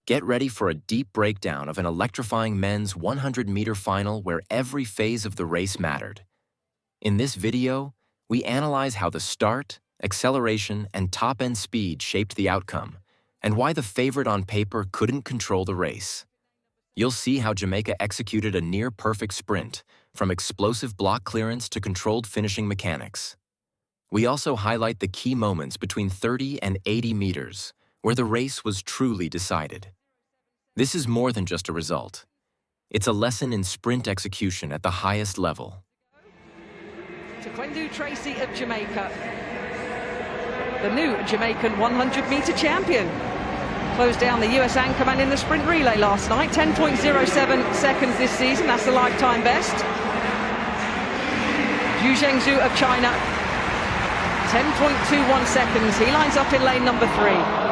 Get ready for a deep breakdown of an electrifying men's 100-meter final where every phase of the race mattered. In this video, we analyze how the start, acceleration, and top-end speed shaped the outcome, and why the favorite on paper couldn't control the race. You'll see how Jamaica executed a near-perfect sprint, from explosive block clearance to controlled finishing mechanics. We also highlight the key moments between 30 and 80 meters, where the race was truly decided. This is more than just a result. It's a lesson in sprint execution at the highest level. To Kendall Tracy of Jamaica, the new Jamaican 100-meter champion. Closed down the US anchorman in the sprint relay last night, 10.07 seconds this season, that's the lifetime best. Yu Zhengzhu of China, 10.21 seconds, he lines up in lane number 3.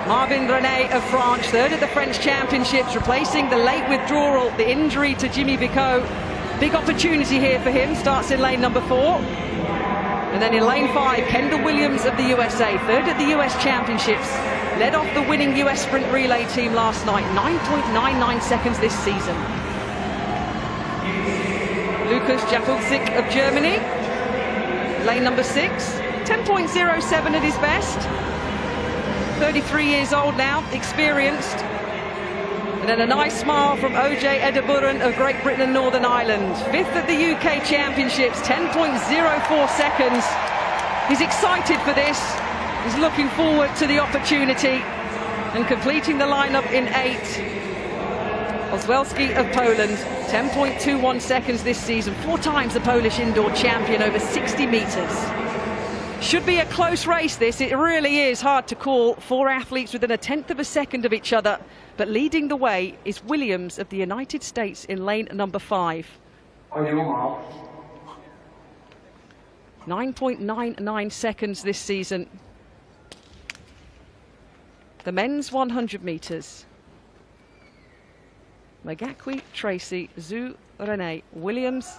Marvin René of France, third at the French Championships, replacing the late withdrawal, the injury to Jimmy Vico. Big opportunity here for him, starts in lane number 4. And then in lane 5, Kendall Williams of the USA, third at the US Championships, led off the winning US sprint relay team last night, 9.99 seconds this season. Lukas Jakubczyk of Germany, lane number 6, 10.07 at his best. 33 years old now, experienced. And then a nice smile from OJ Edeburen of Great Britain and Northern Ireland. 5th at the UK Championships, 10.04 seconds. He's excited for this. He's looking forward to the opportunity and completing the lineup in 8. Oswalski of Poland, 10.21 seconds this season. 4 times the Polish indoor champion over 60 meters. Should be a close race this, it really is hard to call. 4 athletes within 1/10 of a second of each other, but leading the way is Williams of the United States in lane number 5. 9.99 seconds this season. The men's 100 meters. Magakwi, Tracy, Zhu, René, Williams,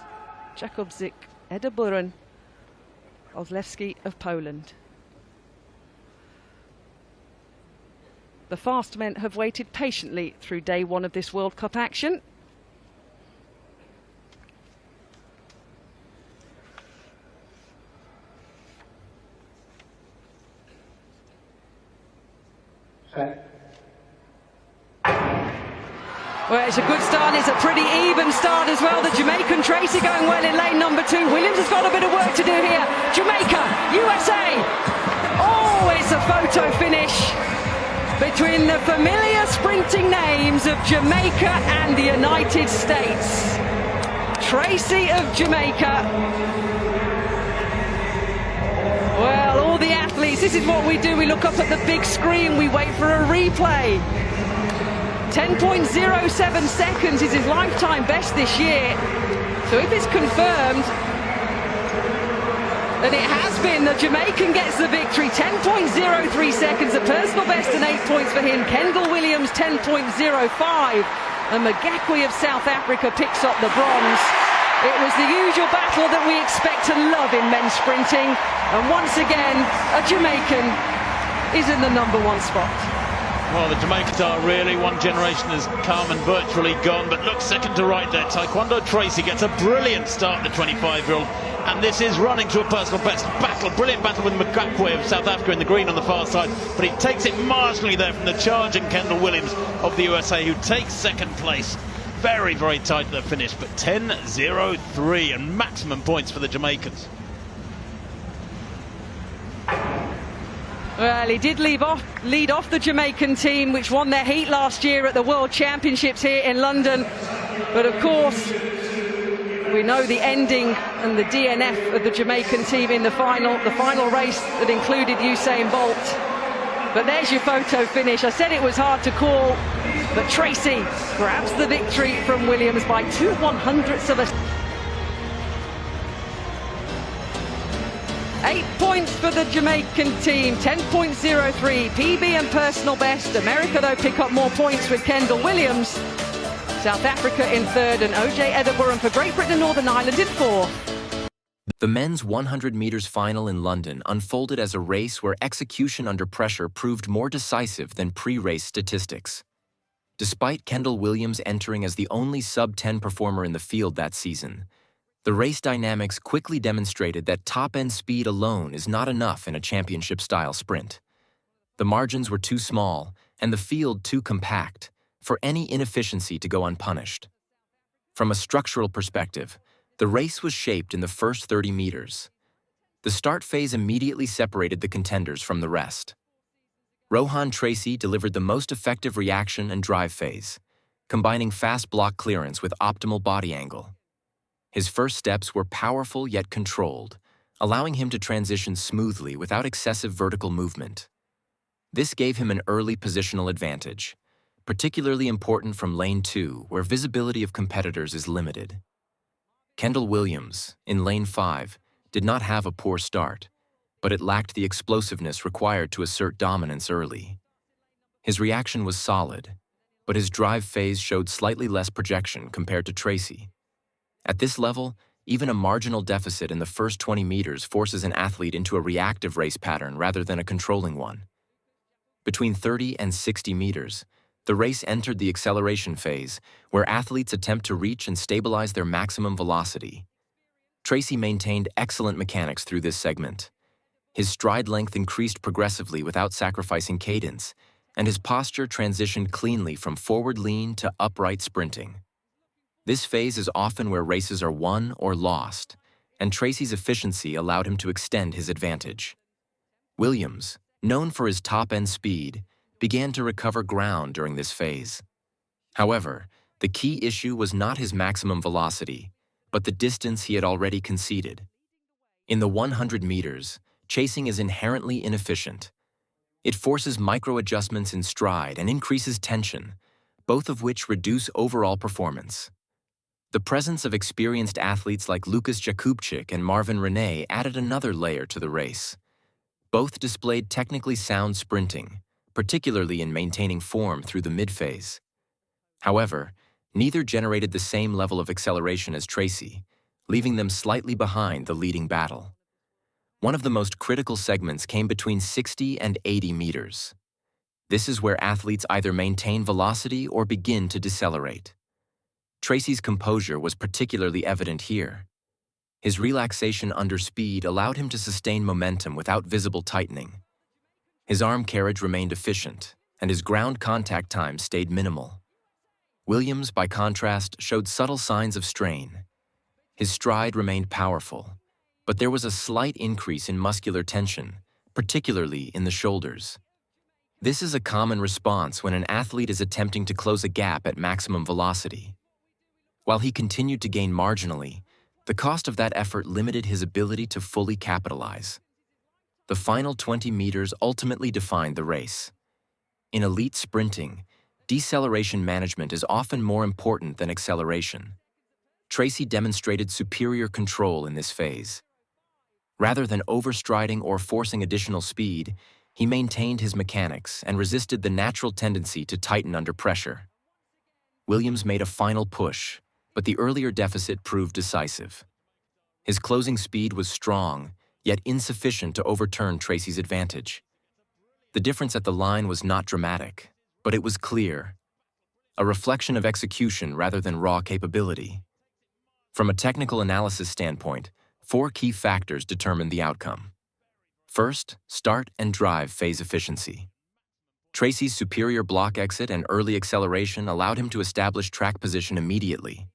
Jakubczyk, Edeburen, Oswalski of Poland. The fast men have waited patiently through day 1 of this World Cup action. Well, it's a good start, it's a pretty even start as well. The Jamaican Tracy going well in lane number 2. Williams has got a bit of work to do here. Jamaica, USA. Oh, it's a photo finish between the familiar sprinting names of Jamaica and the United States. Tracy of Jamaica. Well, all the athletes, this is what we do. We look up at the big screen, we wait for a replay. 10.07 seconds is his lifetime best this year. So if it's confirmed, and it has been, the Jamaican gets the victory. 10.03 seconds, a personal best and 8 points for him. Kendall Williams, 10.05. And Magakwi of South Africa picks up the bronze. It was the usual battle that we expect to love in men's sprinting. And once again, a Jamaican is in the number 1 spot. Well, the Jamaicans are really, one generation has come and virtually gone, but look, second to right there. Taekwondo Tracy gets a brilliant start, the 25-year-old, and this is running to a personal best battle. Brilliant battle with Magakwi of South Africa in the green on the far side, but he takes it marginally there from the charging Kendall Williams of the USA, who takes second place. Very, very tight to the finish, but 10.03 and maximum points for the Jamaicans. Well, he did lead off the Jamaican team, which won their heat last year at the World Championships here in London. But of course, we know the ending and the DNF of the Jamaican team in the final race that included Usain Bolt. But there's your photo finish. I said it was hard to call, but Tracy grabs the victory from Williams by 2/100ths of a... 8 points for the Jamaican team, 10.03, PB and personal best. America, though, pick up more points with Kendall Williams. South Africa in 3rd and OJ Edeburen for Great Britain and Northern Ireland in 4th. The men's 100 meters final in London unfolded as a race where execution under pressure proved more decisive than pre-race statistics. Despite Kendall Williams entering as the only sub-10 performer in the field that season, the race dynamics quickly demonstrated that top-end speed alone is not enough in a championship-style sprint. The margins were too small and the field too compact for any inefficiency to go unpunished. From a structural perspective, the race was shaped in the first 30 meters. The start phase immediately separated the contenders from the rest. Rohan Tracy delivered the most effective reaction and drive phase, combining fast block clearance with optimal body angle. His first steps were powerful yet controlled, allowing him to transition smoothly without excessive vertical movement. This gave him an early positional advantage, particularly important from lane 2, where visibility of competitors is limited. Kendall Williams, in lane 5, did not have a poor start, but it lacked the explosiveness required to assert dominance early. His reaction was solid, but his drive phase showed slightly less projection compared to Tracy. At this level, even a marginal deficit in the first 20 meters forces an athlete into a reactive race pattern rather than a controlling one. Between 30 and 60 meters, the race entered the acceleration phase, where athletes attempt to reach and stabilize their maximum velocity. Tracy maintained excellent mechanics through this segment. His stride length increased progressively without sacrificing cadence, and his posture transitioned cleanly from forward lean to upright sprinting. This phase is often where races are won or lost, and Tracy's efficiency allowed him to extend his advantage. Williams, known for his top-end speed, began to recover ground during this phase. However, the key issue was not his maximum velocity, but the distance he had already conceded. In the 100 meters, chasing is inherently inefficient. It forces micro-adjustments in stride and increases tension, both of which reduce overall performance. The presence of experienced athletes like Lukas Jakubczyk and Marvin René added another layer to the race. Both displayed technically sound sprinting, particularly in maintaining form through the mid-phase. However, neither generated the same level of acceleration as Tracy, leaving them slightly behind the leading battle. One of the most critical segments came between 60 and 80 meters. This is where athletes either maintain velocity or begin to decelerate. Tracy's composure was particularly evident here. His relaxation under speed allowed him to sustain momentum without visible tightening. His arm carriage remained efficient, and his ground contact time stayed minimal. Williams, by contrast, showed subtle signs of strain. His stride remained powerful, but there was a slight increase in muscular tension, particularly in the shoulders. This is a common response when an athlete is attempting to close a gap at maximum velocity. While he continued to gain marginally, the cost of that effort limited his ability to fully capitalize. The final 20 meters ultimately defined the race. In elite sprinting, deceleration management is often more important than acceleration. Tracy demonstrated superior control in this phase. Rather than overstriding or forcing additional speed, he maintained his mechanics and resisted the natural tendency to tighten under pressure. Williams made a final push, but the earlier deficit proved decisive. His closing speed was strong, yet insufficient to overturn Tracy's advantage. The difference at the line was not dramatic, but it was clear, a reflection of execution rather than raw capability. From a technical analysis standpoint, 4 key factors determined the outcome. First, start and drive phase efficiency. Tracy's superior block exit and early acceleration allowed him to establish track position immediately.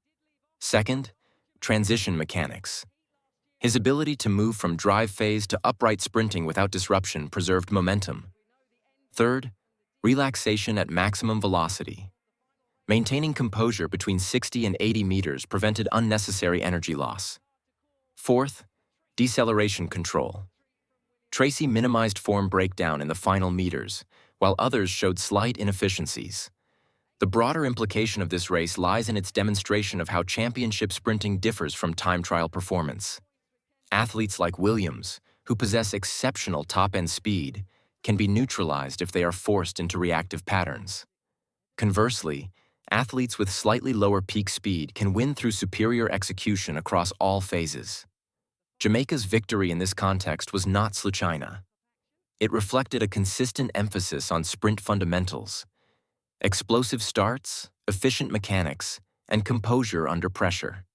Second, transition mechanics. His ability to move from drive phase to upright sprinting without disruption preserved momentum. Third, relaxation at maximum velocity. Maintaining composure between 60 and 80 meters prevented unnecessary energy loss. Fourth, deceleration control. Tracy minimized form breakdown in the final meters, while others showed slight inefficiencies. The broader implication of this race lies in its demonstration of how championship sprinting differs from time trial performance. Athletes like Williams, who possess exceptional top-end speed, can be neutralized if they are forced into reactive patterns. Conversely, athletes with slightly lower peak speed can win through superior execution across all phases. Jamaica's victory in this context was not sluchina. It reflected a consistent emphasis on sprint fundamentals. explosive starts, efficient mechanics, and composure under pressure.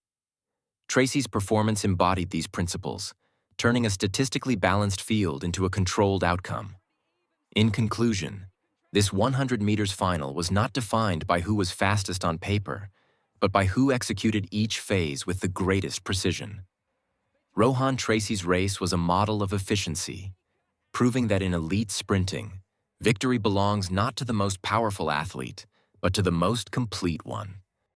Tracy's performance embodied these principles, turning a statistically balanced field into a controlled outcome. In conclusion, this 100 meters final was not defined by who was fastest on paper, but by who executed each phase with the greatest precision. Rohan Tracy's race was a model of efficiency, proving that in elite sprinting, victory belongs not to the most powerful athlete, but to the most complete one.